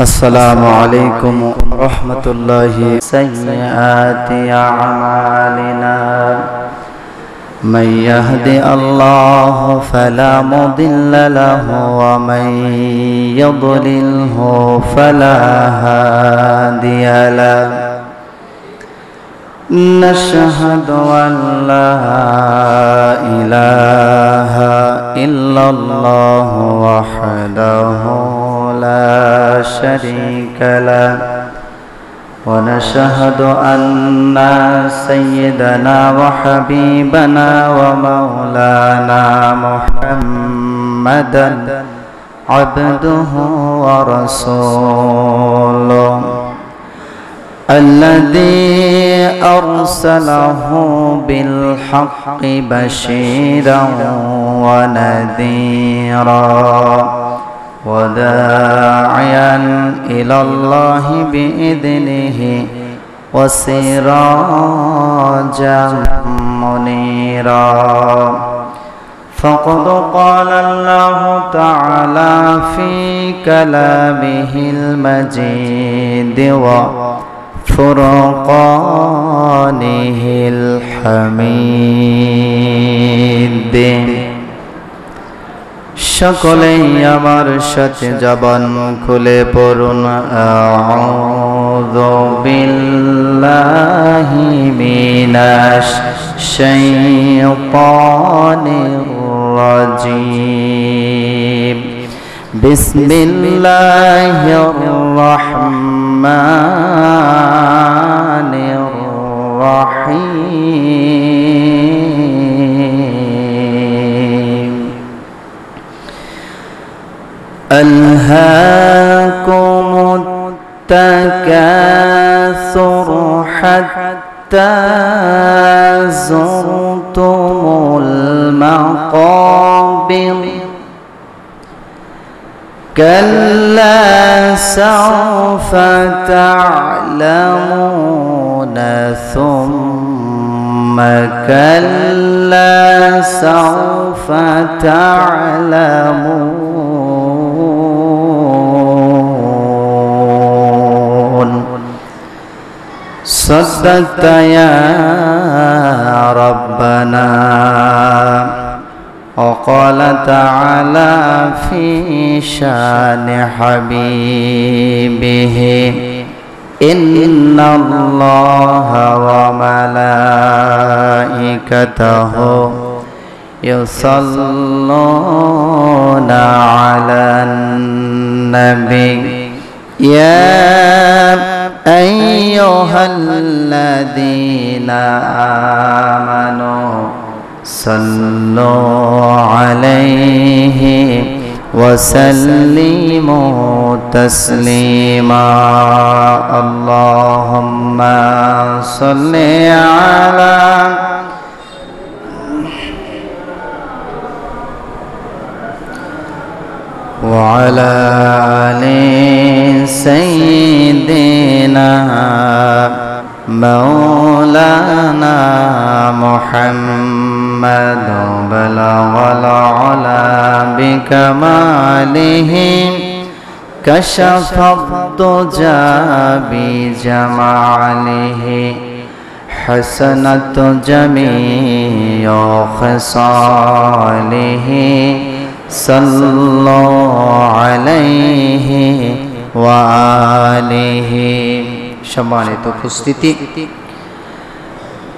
السلام عليكم ورحمة الله. سيئات أعمالنا من يهد الله فلا مضل له ومن يضلله فلا هادي له. نشهد أن لا إله إلا الله وحده لا شريك له ونشهد أن سيدنا وحبيبنا ومولانا محمدا عبده ورسوله الذي أرسله بالحق بشيرا ونذيرا وداعيا إلى الله بإذنه وسراجا منيرا. فقد قال الله تعالى في كلامه المجيد وفرقانه الحميد. সকলেই আমার সাথে জবান খুলে পড়ুন আউযু বিল্লাহি মিনাশ শাইতানির রাজীম। বিসমিল্লাহির রাহমানির রাহিম। ألهاكم التكاثر حتى زرتم المقابر كلا سوف تعلمون ثم كلا سوف تعلمون. صدقت يا ربنا. وقال تعالى في شان حبيبه إن الله وملائكته يصلون على النبي يا أيها الذين آمنوا صلوا عليه وسلموا تسليما. اللهم صل على وعلى آل سيدنا مولانا محمد بلغ العلا بكماله كشف الضجى بجماله حسنت جميع خصاله صلوا عليه وآله. সম্মানিত উপস্থিতি,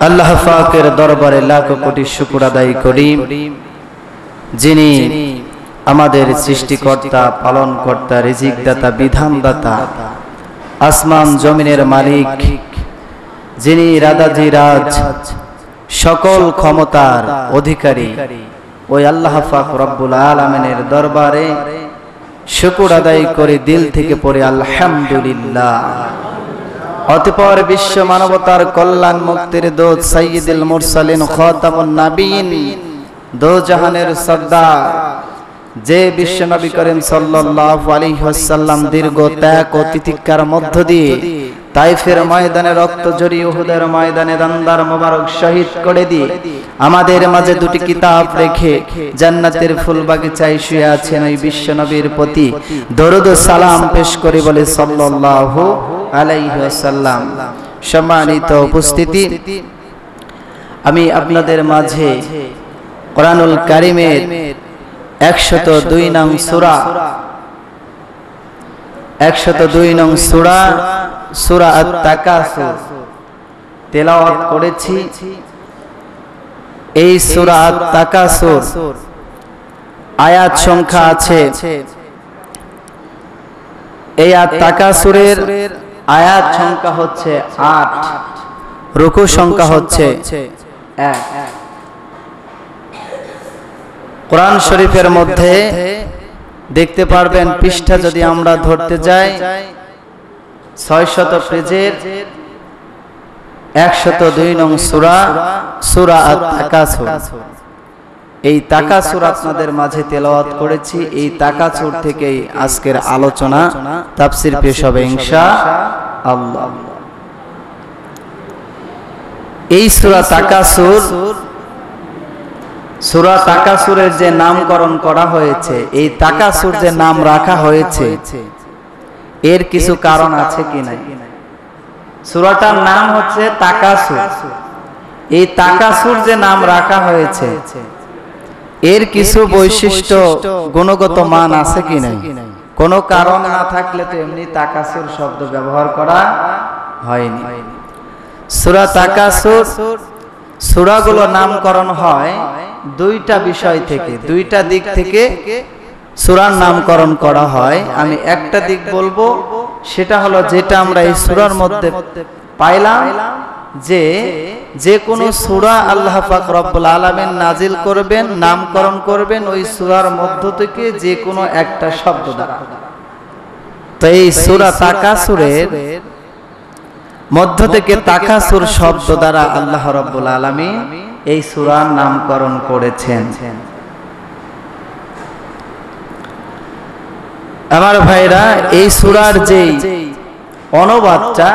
আল্লাহ পাকের দরবারে লাখ কোটি শুকর আদায় করি, যিনি আমাদের সৃষ্টিকর্তা, পালনকর্তা, রিজিকদাতা, বিধানদাতা, আসমান জমিনের মালিক, যিনি রাজাধিরাজ, সকল ক্ষমতার অধিকারী, ওই আল্লাহ পাক রব্বুল আলামিনের দরবারে শুকর আদায় করে দিল থেকে পড়ে আলহামদুলিল্লাহ। অতঃপর বিশ্ব মানবতার কল্যাণ মুক্তির দূত সাইয়্যিদুল মুরসালিন খাতামুন নবীন, দো জাহানের সরদার, যে বিশ্ব নবী করিম সাল্লাল্লাহু আলাইহি ওয়াসাল্লাম দীর্ঘ ত্যাগ ও তিতিক্ষার মধ্য দিয়ে তাইফের ময়দানে রক্ত ঝরিয়ে উহুদের ময়দানে দান্দার মোবারক শহীদ করে দিয়ে আমাদের মাঝে দুটি কিতাব রেখে জান্নাতের ফুল বাগিচায় শুয়ে আছেন ওই বিশ্ব নবীর প্রতি দরুদ ও সালাম পেশ করে বলে সাল্লাল্লাহু আলাইহি ওয়াসাল্লাম। সম্মানিত উপস্থিতি, আমি আপনাদের মাঝে কোরআনুল কারীমের 102 নং সূরা 102 নং সূরা সূরা আত-তাকাসুর তেলাওয়াত করেছি। এই সূরা আত-তাকাসুর আয়াত সংখ্যা আছে, এই আত-তাকাসুরের আয়াত সংখ্যা হচ্ছে 8, রুকু সংখ্যা হচ্ছে 1। কোরআন শরীফের মধ্যে দেখতে পারবেন, পৃষ্ঠা যদি আমরা ধরতে যাই 600 পেজের 102 নং সূরা সূরা আত-তাকাসুর। এই তাকাসুর আপনাদের মাঝে তেলাওয়াত করেছি। এই তাকাসুর থেকেই আজকের আলোচনা তাফসীর পেশ হবে ইনশাআল্লাহ। এই সূরা তাকাসুর, সূরা তাকাসুরের যে নামকরণ করা হয়েছে, এই তাকাসুর যে নাম রাখা হয়েছে এর কিছু কারণ আছে কি নাই? সূরাটার নাম হচ্ছে তাকাসুর। এই তাকাসুর যে নাম রাখা হয়েছে এর কিছু বৈশিষ্ট্য গুণগত মান আছে কি নাই? কোনো কারণ না থাকলে তো এমনি তাকাসুর শব্দ ব্যবহার করা হয়নি। সূরা তাকাসুর, সূরাগুলো নামকরণ হয় দুইটা বিষয় থেকে, দুইটা দিক থেকে সূরার নামকরণ করা হয়। আমি একটা দিক বলবো, সেটা হলো যেটা আমরা এই সূরার মধ্যে পাইলাম, যে কোনো সূরা আল্লাহ পাক রব্বুল আলামিন নাজিল করবেন, নামকরণ করবেন ওই সূরার মধ্য থেকে যে কোনো একটা শব্দ দ্বারা। তো এই সূরা তাকাসুরের মধ্য থেকে তাকাসুর শব্দ দ্বারা আল্লাহ রাব্বুল আলামিন এই সূরার নামকরণ করেছেন। আমার ভাইরা, এই সূরার যে অনুবাদটা,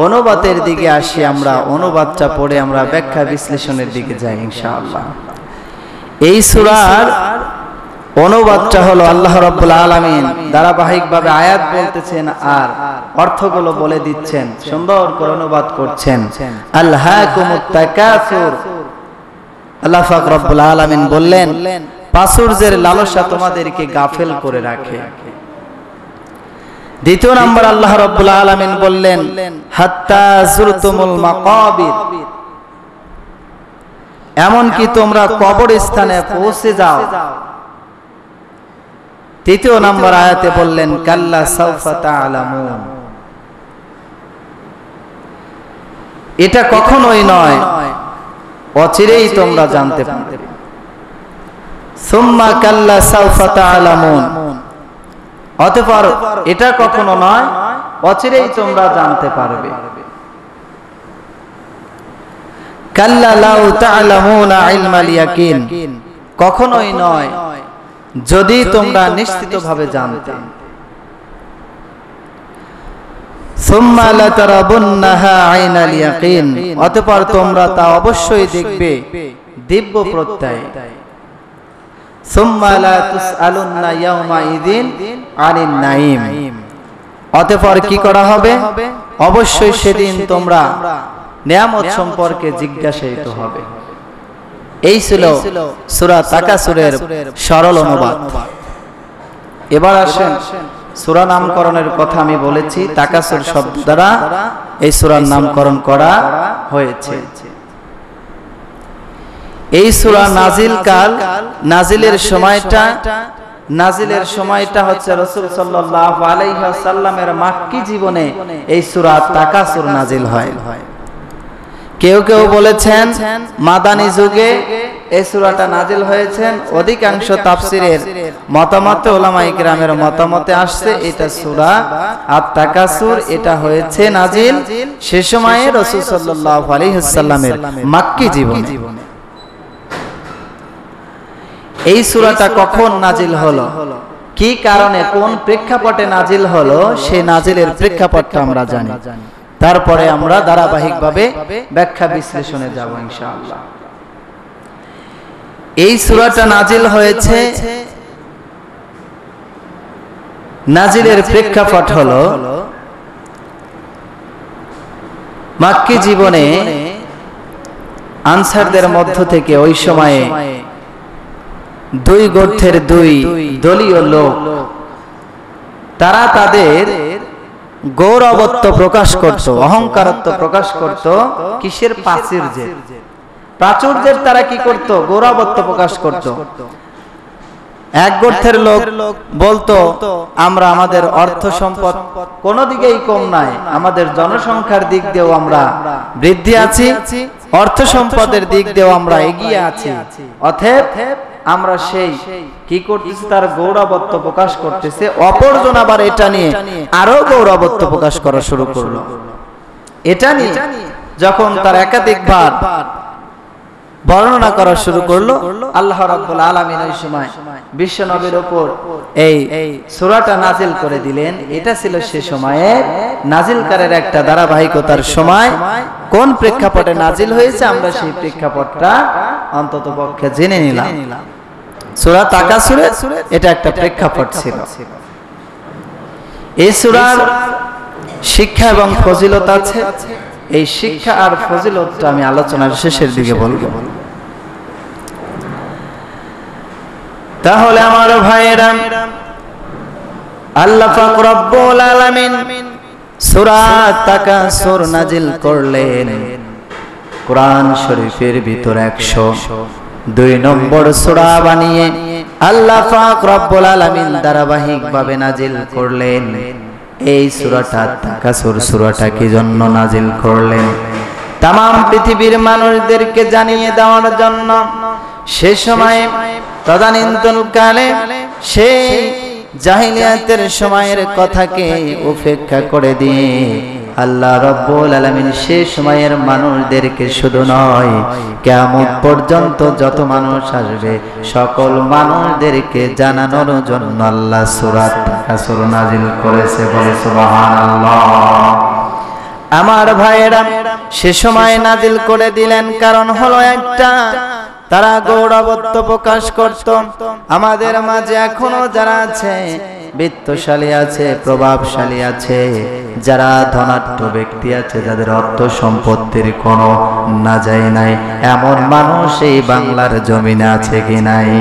অনুবাদের দিকে আসি আমরা। অনুবাদটা পড়ে আমরা ব্যাখ্যা বিশ্লেষণের দিকে যাই ইনশাআল্লাহ। এই সূরার অনুবাদটা হলো আল্লাহ রাব্বুল আলামিন ধারাবাহিকভাবে আয়াত বলতেছেন আর অর্থগুলো বলে দিচ্ছেন, সুন্দর করে অনুবাদ করছেন। আলহাকুমুত তাকাসুর, আল্লাহ পাক রব্বুল আলামিন বললেন প্রাচুর্যের লালসা তোমাদেরকে গাফেল করে রাখে। দ্বিতীয় নাম্বার আল্লাহ রাব্বুল আলামিন বললেন হাত্তা যুরতুমুল মাকাবির, এমন কি তোমরা কবরস্থানে পৌঁছে যাও। তৃতীয় নাম্বার আয়াতে বললেন কাল্লা সাউফা তা'লামুন, এটা কখনোই নয়, অচিরেই তোমরা জানতে পারবে। সুম্মা কাল্লা সাউফা তা'লামুন, অতঃপর এটা কখনো নয়, অচিরেই তোমরা জানতে পারবে। কাল্লা লাউ তা'লামুনা ইলমাল ইয়াকিন, কখনোই নয় যদি তোমরা নিশ্চিতভাবে জানতে। সুম্মা লাতারাবুন্নাহা আইনাল ইয়াকিন, অতঃপর তোমরা তা অবশ্যই দেখবে দিব্য প্রত্যয়। সুম্মা লা তুসআলুন্না ইয়াওমাইযিন আনিন নাঈম, অতঃপর কি করা হবে? অবশ্যই সেদিন তোমরা নিয়ামত সম্পর্কে জিজ্ঞাসিত হবে। এই ছিল সূরা তাকাসুরের সরল অনুবাদ। এবার আসেন, সূরা নামকরণের কথা আমি বলেছি, তাকাসুর শব্দ দ্বারা এই সূরার নামকরণ করা হয়েছে। এই সূরা নাজিলের সময়টা হচ্ছে রাসূল সাল্লাল্লাহু আলাইহি ওয়াসাল্লামের মাক্কি জীবনে এই সূরা তাকাসুর নাজিল হয়। কেউ কেউ বলেছেন মাদানী যুগে এই সূরাটা নাজিল হয়েছেন। অধিকাংশ তাফসীরের মতামতে, উলামায়ে কিরামের মতামতে আসছে এটা সূরা আত-তাকাসুর, এটা হয়েছে নাজিল সে সময়ে রাসূল সাল্লাল্লাহু আলাইহি ওয়াসাল্লামের মাক্কি জীবনে। এই সূরাটা কখন নাজিল হলো? কি কারণে কোন প্রেক্ষাপটে নাজিল হলো সেই নাজিলের প্রেক্ষাপটটা আমরা জানি, তারপরে আমরা ধারাবাহিকভাবে ব্যাখ্যা বিশ্লেষণে যাব ইনশাআল্লাহ। এই সূরাটা নাজিল হয়েছে, নাজিলের প্রেক্ষাপট হলো মাক্কি জীবনে আনসারদের মধ্য থেকে ওই সময়ে দুই গোত্রের দুই দলীয় লোক, তারা তাদের গৌরবত্ব প্রকাশ করত, অহংকারত্ব প্রকাশ করত। কিসের? প্রাচুর্যের তারা কি করত? গৌরবত্ব প্রকাশ করত। এক গোত্রের লোক বলতো, আমরা আমাদের অর্থ সম্পদ কোনো দিকেই কম নাই, আমাদের জনসংখ্যার দিক দিয়েও আমরা বৃদ্ধি আছি, অর্থ সম্পদের দিক দিয়েও আমরা এগিয়ে আছি, অতএব আমরা সেই কি করতেছি, তার গৌরবত্ব প্রকাশ করতেছে। অপরজন আবার এটা নিয়ে আরো গৌরবত্ব প্রকাশ করা শুরু করলো। এটা নিয়ে যখন তার একাধিকবার বর্ণনা করা শুরু করলো, আল্লাহ রাব্বুল আলামিন ওই সময় বিশ্ব নবীর উপর এই সূরাটা নাজিল করে দিলেন। এটা ছিল সে সময়ে নাজিলকারের একটা ধারাবাহিকতার সময়। কোন প্রেক্ষাপটে নাজিল হয়েছে আমরা সেই প্রেক্ষাপটটা অন্তত পক্ষে জেনে নিলাম। সূরা তাকাসুরে এটা একটা প্রেক্ষাপট ছিল। এই সূরার শিক্ষা এবং ফজিলত আছে। এই শিক্ষা আর ফজিলতটা আমি আলোচনার শেষের দিকে বলবো। তাহলে আমার ভাইয়েরা, আল্লাহ পাক রব্বুল আলামিন সূরা তাকাসুর নাজিল করলেন কোরআন শরীফের ভিতর 102 নম্বর সূরা বানিয়ে আল্লাহ পাক রব্বুল আলামিন ধারাবাহিকভাবে নাজিল করলেন। এই সূরাটা তাকাসুর সূরাটা কি জন্য নাজিল করলেন? তাম পৃথিবীর মানুষদেরকে জানিয়ে দেওয়ার জন্য। সে সময় তদানীন্তন কালে সেই জাহিলিয়াতের সময়ের কথাকে উপেক্ষা করে দিয়ে আল্লাহ রাব্বুল আলামিন সে সময়ের মানুষদেরকে শুধু নয়, কিয়ামত পর্যন্ত যত মানুষ আসবে সকল মানুষদেরকে জানানোর জন্য আল্লাহ সূরা তাকাসুর নাজিল করেছে। বলে সুবহানাল্লাহ। আমার ভাইয়েরা, সে সময় নাজিল করে দিলেন কারণ হলো একটা, তারা গৌরবত্ব প্রকাশ করত। আমাদের মাঝে এখনো যারা আছে, বিত্তশালী আছে, প্রভাবশালী আছে, যারা ধনাঢ্য ব্যক্তি আছে, যাদের অর্থ সম্পত্তির কোনো না যায় নাই, এমন মানুষ এই বাংলার জমিনে আছে কি নাই?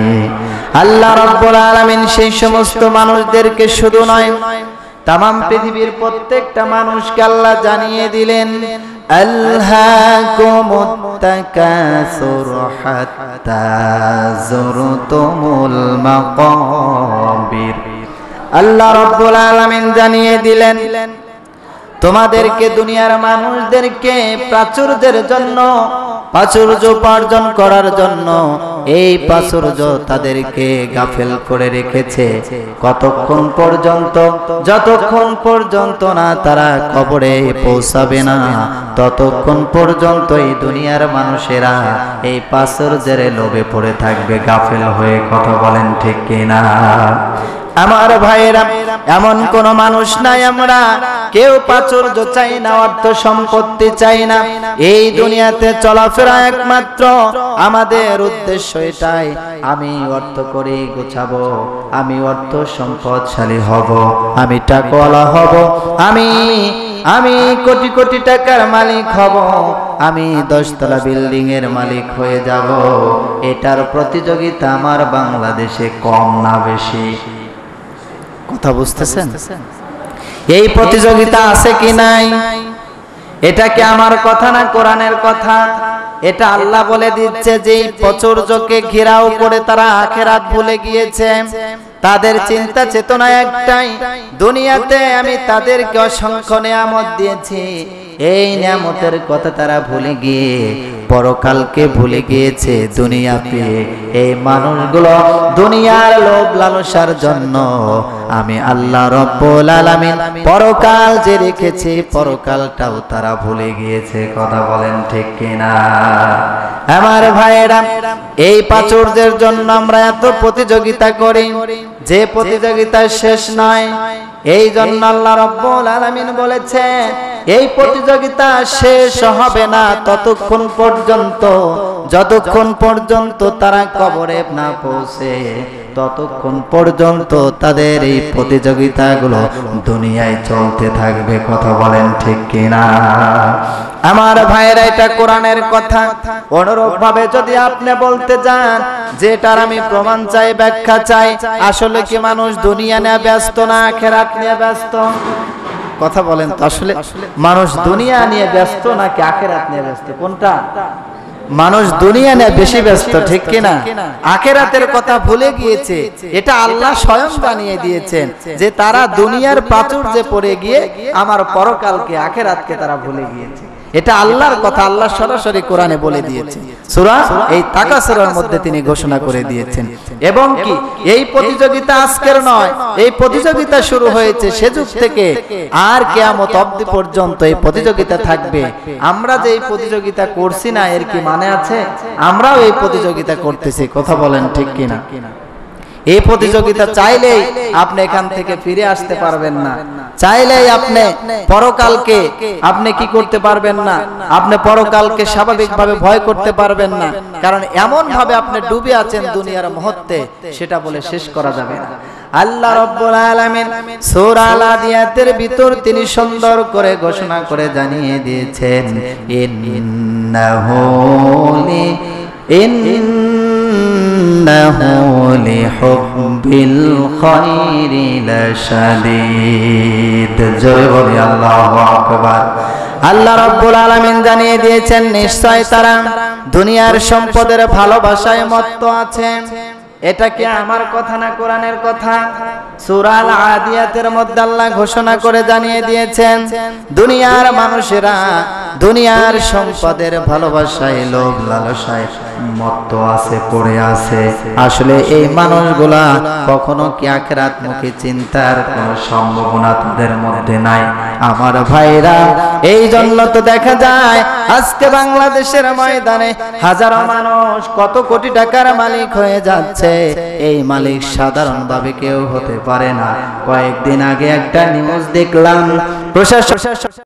আল্লাহ রাব্বুল আলামিন সেই সমস্ত মানুষদেরকে শুধু নয়, তামাম পৃথিবীর প্রত্যেকটা মানুষকে আল্লাহ জানিয়ে দিলেন, আলহাকুমুত তাকাসুর হাত্তা যুরতুমুল মাকাবির। আল্লাহ রাব্বুল আলামিন জানিয়ে দিলেন, তোমাদেরকে দুনিয়ার মানুষদেরকে প্রাচুর্যের জন্য, প্রাচুর্য উপার্জন করার জন্য এই প্রাচুর্য তাদেরকে গাফেল করে রেখেছে। কতক্ষণ পর্যন্ত? যতক্ষণ পর্যন্ত না তারা কবরে পৌঁছাবে না, ততক্ষণ পর্যন্ত এই দুনিয়ার মানুষেরা এই প্রাচুর্যের লোভে পড়ে থাকবে, গাফেল হয়ে। কথা বলেন ঠিক কিনা? আমার ভাইয়েরা, এমন কোন মানুষ নাই আমরা কেউ প্রাচুর্য চাই না, অর্থ সম্পত্তি চাই না। এই দুনিয়াতে চলাফেরা একমাত্র আমাদের উদ্দেশ্য এটাই, আমি অর্থ করে গোছাবো, আমি অর্থ সম্পদশালী হব, আমি টাকাওয়ালা হব, আমি কোটি কোটি টাকার মালিক হব, আমি 10 তলা বিল্ডিং এর মালিক হয়ে যাব। এটার প্রতিযোগিতা আমার বাংলাদেশে কম না বেশি? কথা বুঝতেছেন? এই প্রতিযোগিতা আছে কি নাই? এটা কি আমার কথা না কোরআনের কথা? এটা আল্লাহ বলে দিচ্ছে যে এই প্রাচুর্যকে ঘেরাও করে তারা আখিরাত ভুলে গিয়েছে। তাদের চিন্তা চেতনা একটাই, দুনিয়াতে আমি তাদেরকে অসংখ্য নিয়ামত দিয়েছি, এই নিয়ামতের কথা তারা ভুলে গিয়ে পরকালকে ভুলে গিয়েছে। দুনিয়া পেয়ে এই মানুষগুলো দুনিয়ার লোভ লালসার জন্য আমি আল্লাহ রাব্বুল আলামিন পরকাল যে রেখেছি, পরকালটাও তারা ভুলে গিয়েছে। কথা বলেন ঠিক কিনা? আমার ভাইয়েরা, এই প্রাচুর্যের জন্য আমরা এত প্রতিযোগিতা করি, যে প্রতিযোগিতার শেষ নয়। এই জন্য আল্লাহ রাব্বুল আলামিন বলেছে এই প্রতিযোগিতা শেষ হবে না ততক্ষণ পর্যন্ত যতক্ষণ পর্যন্ত তারা কবরে না পৌঁছে, ততক্ষণ পর্যন্ত তাদের এই প্রতিযোগিতাগুলো দুনিয়ায় চলতে থাকবে। কথা বলেন ঠিক কিনা? আমার ভাইয়েরা, এটা কোরআনের কথা। অনুরূপ ভাবে যদি আপনি বলতে যান যেটার আমি প্রমাণ চাই, ব্যাখ্যা চাই, আসলে কি মানুষ দুনিয়া নিয়ে ব্যস্ত না আখিরাত নিয়ে ব্যস্ত? কথা বলেন তো, আসলে মানুষ দুনিয়া নিয়ে ব্যস্ত নাকি আখিরাত নিয়ে ব্যস্ত? কোনটা? মানুষ দুনিয়া নিয়ে বেশি ব্যস্ত, ঠিক কিনা? আখিরাতের কথা ভুলে গিয়েছে। এটা আল্লাহ স্বয়ং জানিয়ে দিয়েছেন যে তারা দুনিয়ার প্রাচুর্যে পড়ে গিয়ে আমার পরকালকে আখিরাতকে তারা ভুলে গিয়েছে। এটা আল্লাহর কথা, আল্লাহ সরাসরি কোরআনে বলে দিয়েছে। সূরা এই তাকাসুরের মধ্যে তিনি ঘোষণা করে দিয়েছেন। এবং কি এই প্রতিযোগিতা আজকের নয়, এই প্রতিযোগিতা শুরু হয়েছে সে যুগ থেকে আর কিয়ামত অবধি পর্যন্ত এই প্রতিযোগিতা থাকবে। আমরা যে এই প্রতিযোগিতা করছি না, এর কি মানে আছে? আমরাও এই প্রতিযোগিতা করতেছি। কথা বলেন ঠিক কিনা? এই প্রতিযোগিতা চাইলেই আপনি এখান থেকে ফিরে আসতে পারবেন না, চাইলেই আপনি পরকালকে আপনি কি করতে পারবেন না, আপনি পরকালকে স্বাভাবিকভাবে ভয় করতে পারবেন না। কারণ এমন ভাবে আপনি ডুবে আছেন দুনিয়ার মুহূর্তে, সেটা বলে শেষ করা যাবে না। আল্লাহ রাব্বুল আলামিন সূরা আল আদিয়াতের ভিতর তিনি সুন্দর করে ঘোষণা করে জানিয়ে দিয়েছেন ইন্নাহু লিহুব্বিল খায়রি লাশাদীদ। জয় বলি আল্লাহু আকবার। আল্লাহ রাব্বুল আলামিন জানিয়ে দিয়েছেন নিশ্চয় তারা দুনিয়ার সম্পদের ভালোবাসায় মত্ত আছে। এটা কি আমার কথা না কোরআনের কথা? সূরা আল আদিয়াতের মধ্যে আল্লাহ ঘোষণা করে জানিয়ে দিয়েছেন দুনিয়ার মানুষেরা দুনিয়ার সম্পদের ভালোবাসায় লোভ লালসায় মত্ত আছে, পড়ে আছে। আসলে এই মানুষগুলা কখনো কি আখিরাতমুখী চিন্তার কোনো সম্ভাবনা তাদের মধ্যে নাই। আমার ভাইরা, এই জন্য তো দেখা যায় আজকে বাংলাদেশের ময়দানে হাজারো মানুষ কত কোটি টাকার মালিক হয়ে যাচ্ছে। এই মালিক সাধারণভাবে কেউ হতে পারে না। কয়েকদিন আগে একটা নিউজ দেখলাম, প্রশাসন